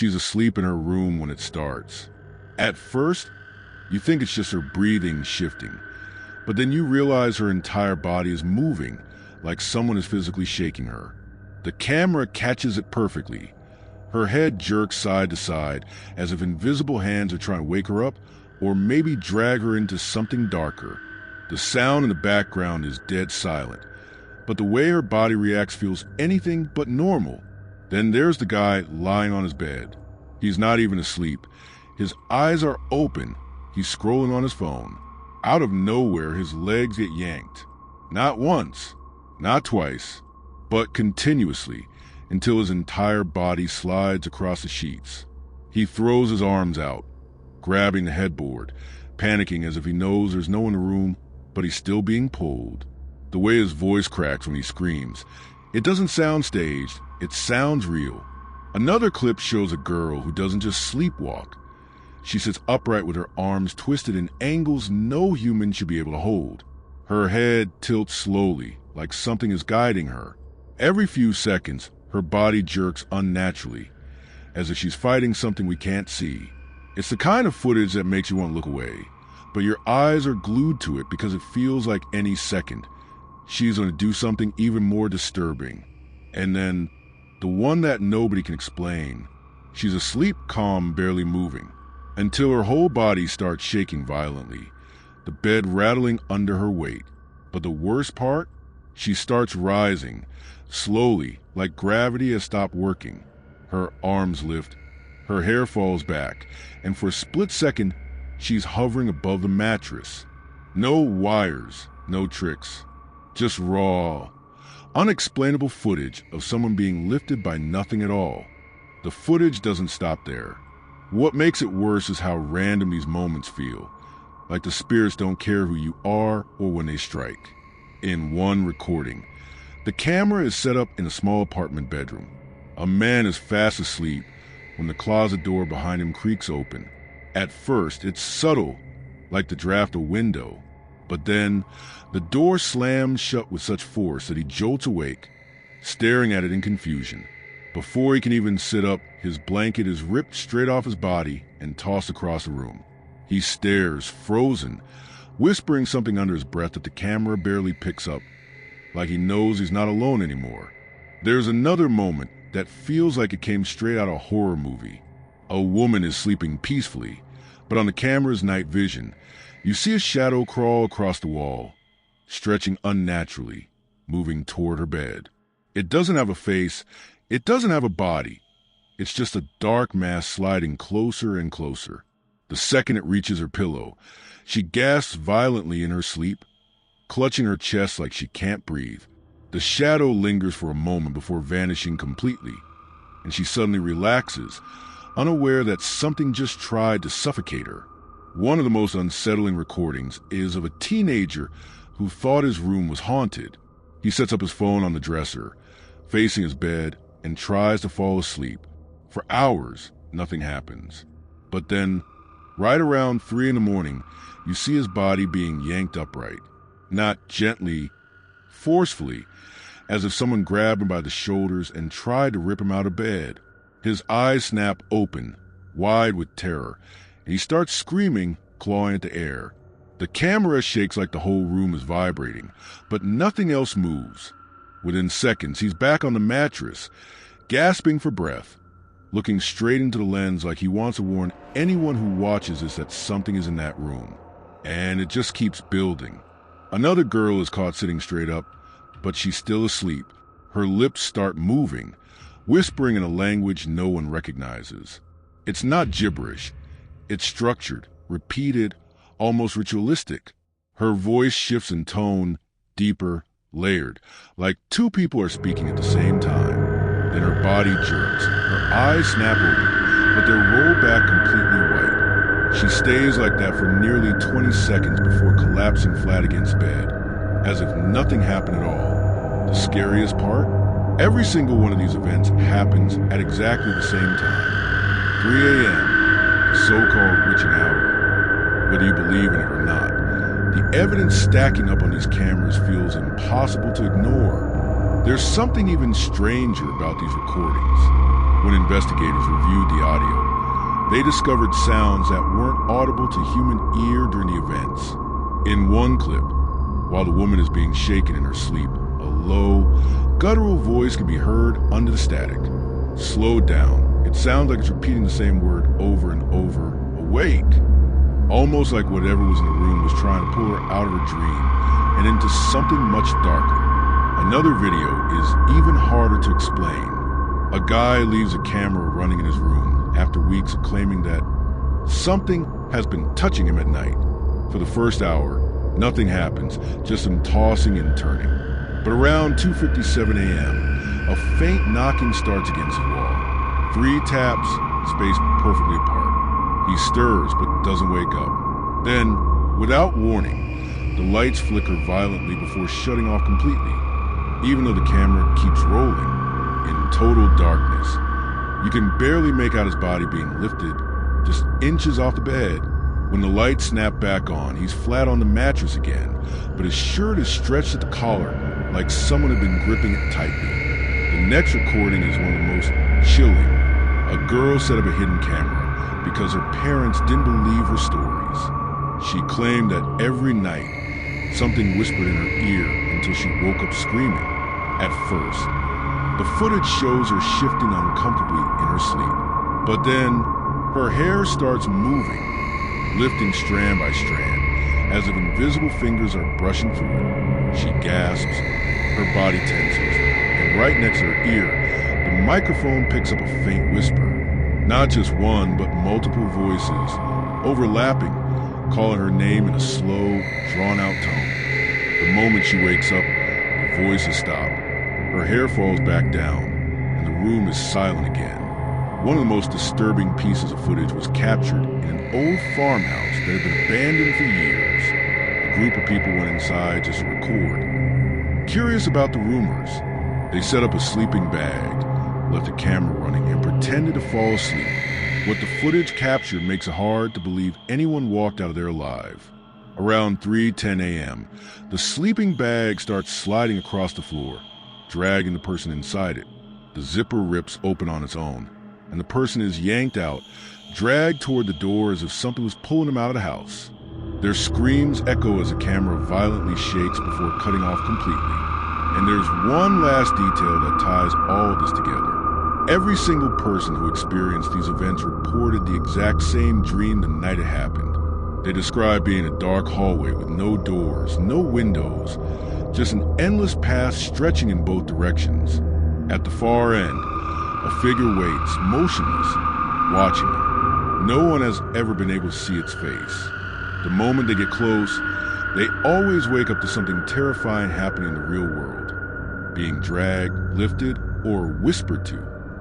She's asleep in her room when it starts. At first, you think it's just her breathing shifting, but then you realize her entire body is moving, like someone is physically shaking her. The camera catches it perfectly. Her head jerks side to side, as if invisible hands are trying to wake her up, or maybe drag her into something darker. The sound in the background is dead silent, but the way her body reacts feels anything but normal. Then there's the guy lying on his bed. He's not even asleep. His eyes are open. He's scrolling on his phone. Out of nowhere, his legs get yanked. Not once, not twice, but continuously, until his entire body slides across the sheets. He throws his arms out, grabbing the headboard, panicking as if he knows there's no one in the room, but he's still being pulled. The way his voice cracks when he screams, it doesn't sound staged, it sounds real. Another clip shows a girl who doesn't just sleepwalk. She sits upright with her arms twisted in angles no human should be able to hold. Her head tilts slowly, like something is guiding her. Every few seconds, her body jerks unnaturally, as if she's fighting something we can't see. It's the kind of footage that makes you want to look away, but your eyes are glued to it because it feels like any second she's going to do something even more disturbing. And then, the one that nobody can explain. She's asleep, calm, barely moving, until her whole body starts shaking violently, the bed rattling under her weight. But the worst part? She starts rising, slowly, like gravity has stopped working. Her arms lift, her hair falls back, and for a split second, she's hovering above the mattress. No wires, no tricks, just raw, unexplainable footage of someone being lifted by nothing at all. The footage doesn't stop there. What makes it worse is how random these moments feel, like the spirits don't care who you are or when they strike. In one recording, the camera is set up in a small apartment bedroom. A man is fast asleep when the closet door behind him creaks open. At first, it's subtle, like the draft of a window, but then the door slams shut with such force that he jolts awake, staring at it in confusion. Before he can even sit up, his blanket is ripped straight off his body and tossed across the room. He stares, frozen, whispering something under his breath that the camera barely picks up, like he knows he's not alone anymore. There's another moment that feels like it came straight out of a horror movie. A woman is sleeping peacefully, but on the camera's night vision, you see a shadow crawl across the wall, stretching unnaturally, moving toward her bed. It doesn't have a face, it doesn't have a body. It's just a dark mass sliding closer and closer. The second it reaches her pillow, she gasps violently in her sleep, clutching her chest like she can't breathe. The shadow lingers for a moment before vanishing completely, and she suddenly relaxes, unaware that something just tried to suffocate her. One of the most unsettling recordings is of a teenager who thought his room was haunted. He sets up his phone on the dresser, facing his bed, and tries to fall asleep. For hours, nothing happens. But then, right around 3 a.m, you see his body being yanked upright. Not gently, forcefully, as if someone grabbed him by the shoulders and tried to rip him out of bed. His eyes snap open, wide with terror, and he starts screaming, clawing at the air. The camera shakes like the whole room is vibrating, but nothing else moves. Within seconds, he's back on the mattress, gasping for breath, looking straight into the lens like he wants to warn anyone who watches this that something is in that room. And it just keeps building. Another girl is caught sitting straight up, but she's still asleep. Her lips start moving, whispering in a language no one recognizes. It's not gibberish. It's structured, repeated, almost ritualistic. Her voice shifts in tone, deeper, layered, like two people are speaking at the same time. Then her body jerks. Her eyes snap open, but they're rolled back completely white. She stays like that for nearly 20 seconds before collapsing flat against bed, as if nothing happened at all. The scariest part? Every single one of these events happens at exactly the same time. 3 a.m., the so-called witching hour. Whether you believe in it or not, the evidence stacking up on these cameras feels impossible to ignore. There's something even stranger about these recordings. When investigators reviewed the audio, they discovered sounds that weren't audible to human ear during the events. In one clip, while the woman is being shaken in her sleep, a low, guttural voice can be heard under the static. Slowed down, it sounds like it's repeating the same word over and over, awake. Almost like whatever was in the room was trying to pull her out of her dream and into something much darker. Another video is even harder to explain. A guy leaves a camera running in his room after weeks of claiming that something has been touching him at night. For the first hour, nothing happens, just him tossing and turning. But around 2:57 a.m., a faint knocking starts against his wall. 3 taps, spaced perfectly apart. He stirs but doesn't wake up. Then, without warning, the lights flicker violently before shutting off completely, even though the camera keeps rolling. In total darkness, you can barely make out his body being lifted just inches off the bed. When the lights snap back on, he's flat on the mattress again, but his shirt is stretched at the collar like someone had been gripping it tightly. The next recording is one of the most chilling. A girl set up a hidden camera because her parents didn't believe her stories. She claimed that every night, something whispered in her ear until she woke up screaming. At first, the footage shows her shifting uncomfortably in her sleep. But then, her hair starts moving, lifting strand by strand, as if invisible fingers are brushing through it. She gasps, her body tenses, and right next to her ear, the microphone picks up a faint whisper. Not just one, but multiple voices, overlapping, calling her name in a slow, drawn-out tone. The moment she wakes up, the voices stop. Her hair falls back down, and the room is silent again. One of the most disturbing pieces of footage was captured in an old farmhouse that had been abandoned for years. A group of people went inside just to record. Curious about the rumors, they set up a sleeping bag, left the camera running, and pretended to fall asleep. What the footage captured makes it hard to believe anyone walked out of there alive. Around 3:10 a.m., the sleeping bag starts sliding across the floor, dragging the person inside it. The zipper rips open on its own, and the person is yanked out, dragged toward the door as if something was pulling him out of the house. Their screams echo as the camera violently shakes before cutting off completely. And there's one last detail that ties all of this together. Every single person who experienced these events reported the exact same dream the night it happened. They described being a dark hallway with no doors, no windows, just an endless path stretching in both directions. At the far end, a figure waits, motionless, watching them. No one has ever been able to see its face. The moment they get close, they always wake up to something terrifying happening in the real world, being dragged, lifted, or whispered to.